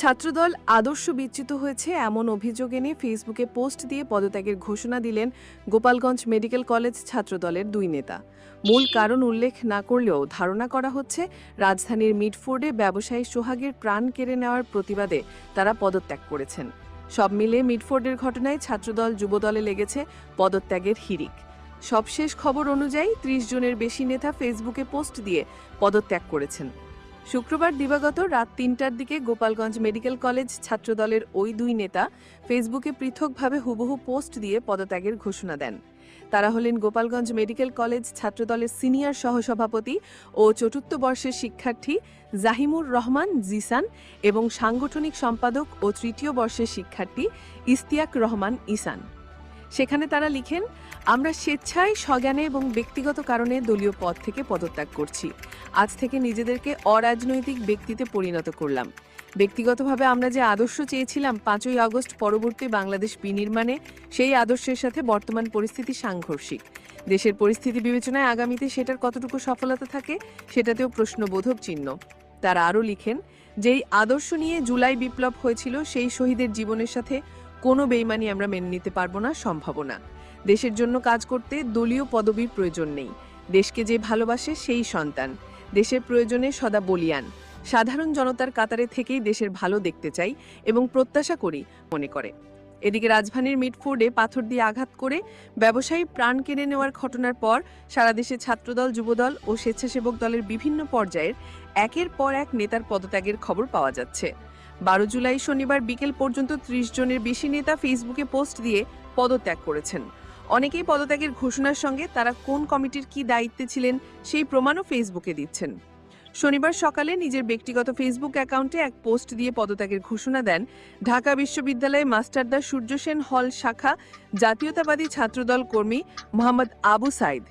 ছাত্রদল আদর্শ বিচ্যুত হয়েছে এমন অভিযোগ এনে ফেসবুকে পোস্ট দিয়ে পদত্যাগের ঘোষণা দিলেন গোপালগঞ্জ মেডিকেল কলেজ ছাত্রদলের দুই নেতা। মূল কারণ উল্লেখ না করলেও ধারণা করা হচ্ছে রাজধানীর মিডফোর্ডে ব্যবসায়ী সোহাগের প্রাণ কেড়ে নেওয়ার প্রতিবাদে তারা পদত্যাগ করেছেন। সব মিলে মিডফোর্ডের ঘটনায় ছাত্রদল যুবদলে লেগেছে পদত্যাগের হিড়িক। সবশেষ খবর অনুযায়ী ৩০ জনের বেশি নেতা ফেসবুকে পোস্ট দিয়ে পদত্যাগ করেছেন। শুক্রবার দিবাগত রাত ৩টার দিকে গোপালগঞ্জ মেডিকেল কলেজ ছাত্রদলের ওই দুই নেতা ফেসবুকে পৃথকভাবে হুবহু পোস্ট দিয়ে পদত্যাগের ঘোষণা দেন। তারা হলেন গোপালগঞ্জ মেডিকেল কলেজ ছাত্রদলের সিনিয়র সহসভাপতি ও চতুর্থ বর্ষের শিক্ষার্থী জাহিমুর রহমান জিসান এবং সাংগঠনিক সম্পাদক ও তৃতীয় বর্ষের শিক্ষার্থী ইস্তিয়াক রহমান ইসান। সেখানে তারা লিখেন, আমরা স্বেচ্ছায় স্বজ্ঞানে এবং ব্যক্তিগত কারণে দলীয় পদ থেকে পদত্যাগ করছি। আজ থেকে নিজেদেরকে অরাজনৈতিক ব্যক্তিতে পরিণত করলাম। ব্যক্তিগতভাবে আমরা যে আদর্শ চেয়েছিলাম ৫ই আগস্ট পরবর্তী বাংলাদেশ বিনির্মাণে, সেই আদর্শের সাথে বর্তমান পরিস্থিতি সাংঘর্ষিক। দেশের পরিস্থিতি বিবেচনায় আগামীতে সেটার কতটুকু সফলতা থাকে সেটাতেও প্রশ্নবোধক চিহ্ন। তারা আরও লিখেন, যেই আদর্শ নিয়ে জুলাই বিপ্লব হয়েছিল সেই শহীদের জীবনের সাথে কোনো বেইমানি আমরা মেনে নিতে পারবো না, সম্ভব না। দেশের জন্য কাজ করতে দলীয় পদবীর প্রয়োজন নেই। দেশকে যে ভালোবাসে সেই সন্তান, দেশের প্রয়োজনে সদা বলিয়ান। সাধারণ জনতার কাতারে থেকেই দেশের ভালো দেখতে চাই এবং প্রত্যাশা করি মনে করে। এদিকে রাজধানীর মিডফোর্ডে পাথর দিয়ে আঘাত করে ব্যবসায়ী প্রাণ কেড়ে নেওয়ার ঘটনার পর সারা দেশে ছাত্রদল, যুবদল ও স্বেচ্ছাসেবক দলের বিভিন্ন পর্যায়ের একের পর এক নেতার পদত্যাগের খবর পাওয়া যাচ্ছে। ১২ জুলাই শনিবার বিকেল পর্যন্ত ৩০ জনের বেশি নেতা ফেসবুকে পোস্ট দিয়ে পদত্যাগ করেছেন। অনেকেই পদত্যাগের ঘোষণার সঙ্গে তারা কোন কমিটির কি দায়িত্বে ছিলেন সেই প্রমাণও ফেসবুকে দিচ্ছেন। শনিবার সকালে নিজের ব্যক্তিগত ফেসবুক অ্যাকাউন্টে এক পোস্ট দিয়ে পদত্যাগের ঘোষণা দেন ঢাকা বিশ্ববিদ্যালয়ে মাস্টারদা সূর্য সেন হল শাখা জাতীয়তাবাদী ছাত্রদল কর্মী মোহাম্মদ আবু সাইদ।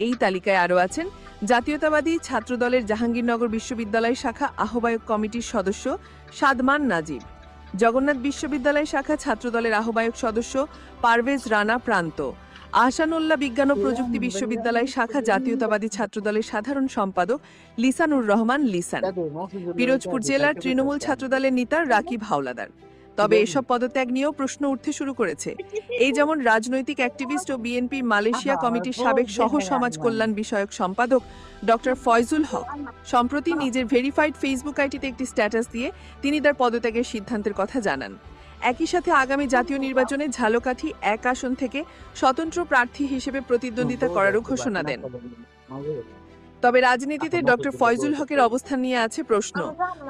এই তালিকায় আরও আছেন জাতীয়তাবাদী ছাত্রদলের জাহাঙ্গীরনগর বিশ্ববিদ্যালয় শাখা আহ্বায়ক কমিটির সদস্য সাদমান নাজিব, জগন্নাথ বিশ্ববিদ্যালয় শাখা ছাত্রদলের আহ্বায়ক সদস্য পারভেজ রানা প্রান্ত, আহসানুল্লাহ বিজ্ঞান ও প্রযুক্তি বিশ্ববিদ্যালয় শাখা জাতীয়তাবাদী ছাত্রদলের সাধারণ সম্পাদক লিসানুর রহমান লিসান, পিরোজপুর জেলার তৃণমূল ছাত্রদলের নেতা রাকিব হাওলাদার। তবে এসব পদত্যাগ নিয়েও প্রশ্ন উঠতে শুরু করেছে। এই যেমন রাজনৈতিক অ্যাক্টিভিস্ট ও বিএনপির মালয়েশিয়া কমিটির সাবেক সহ সমাজ কল্যাণ বিষয়ক সম্পাদক ডক্টর ফয়জুল হক সম্প্রতি নিজের ভেরিফাইড ফেসবুক আইডিতে একটি স্ট্যাটাস দিয়ে তিনি তার পদত্যাগের সিদ্ধান্তের কথা জানান। একই সাথে আগামী জাতীয় নির্বাচনে ঝালকাঠি ১ আসন থেকে স্বতন্ত্র প্রার্থী হিসেবে প্রতিদ্বন্দ্বিতা করারও ঘোষণা দেন। তবে রাজনীতিতে ডক্টর ফয়জুল হকের অবস্থান নিয়ে আছে প্রশ্ন।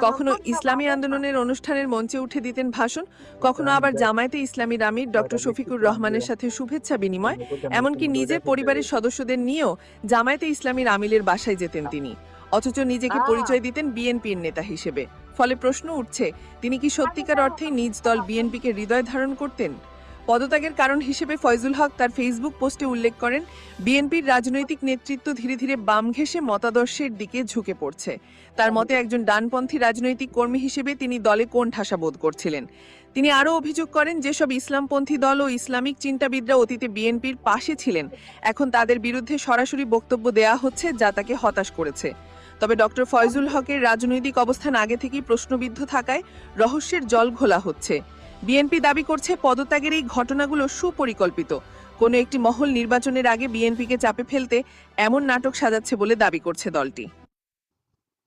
কখনো ইসলামী আন্দোলনের অনুষ্ঠানের মঞ্চে উঠে দিতেন ভাষণ, কখনো আবার জামায়াতে ইসলামীর আমির ডক্টর শফিকুর রহমানের সাথে শুভেচ্ছা বিনিময়, এমনকি নিজের পরিবারের সদস্যদের নিয়েও জামায়াতে ইসলামীর আমিরের বাসায় যেতেন তিনি। অথচ নিজেকে পরিচয় দিতেন বিএনপির নেতা হিসেবে। ফলে প্রশ্ন উঠছে, তিনি কি সত্যিকার অর্থেই নিজ দল বিএনপিকে হৃদয় ধারণ করতেন? পদত্যাগের কারণ হিসেবে ফয়জুল হক তার ফেসবুক পোস্টে উল্লেখ করেন, বিএনপির রাজনৈতিক নেতৃত্ব ধীরে ধীরে বাম ঘেঁষে মতাদর্শের দিকে ঝুঁকে পড়ছে। তার মতে একজন ডানপন্থী রাজনৈতিক কর্মী হিসেবে তিনি দলে কোণঠাসা বোধ করছিলেন। তিনি আরও অভিযোগ করেন, যেসব ইসলামপন্থী দল ও ইসলামিক চিন্তাবিদরা অতীতে বিএনপির পাশে ছিলেন, এখন তাদের বিরুদ্ধে সরাসরি বক্তব্য দেয়া হচ্ছে, যা তাকে হতাশ করেছে। তবে ডক্টর ফয়জুল হকের রাজনৈতিক অবস্থান আগে থেকেই প্রশ্নবিদ্ধ থাকায় রহস্যের জল ঘোলা হচ্ছে। বিএনপি দাবি করছে পদত্যাগের এই ঘটনাগুলো সুপরিকল্পিত। কোনো একটি মহল নির্বাচনের আগে বিএনপিকে চাপে ফেলতে এমন নাটক সাজাচ্ছে বলে দাবি করছে দলটি।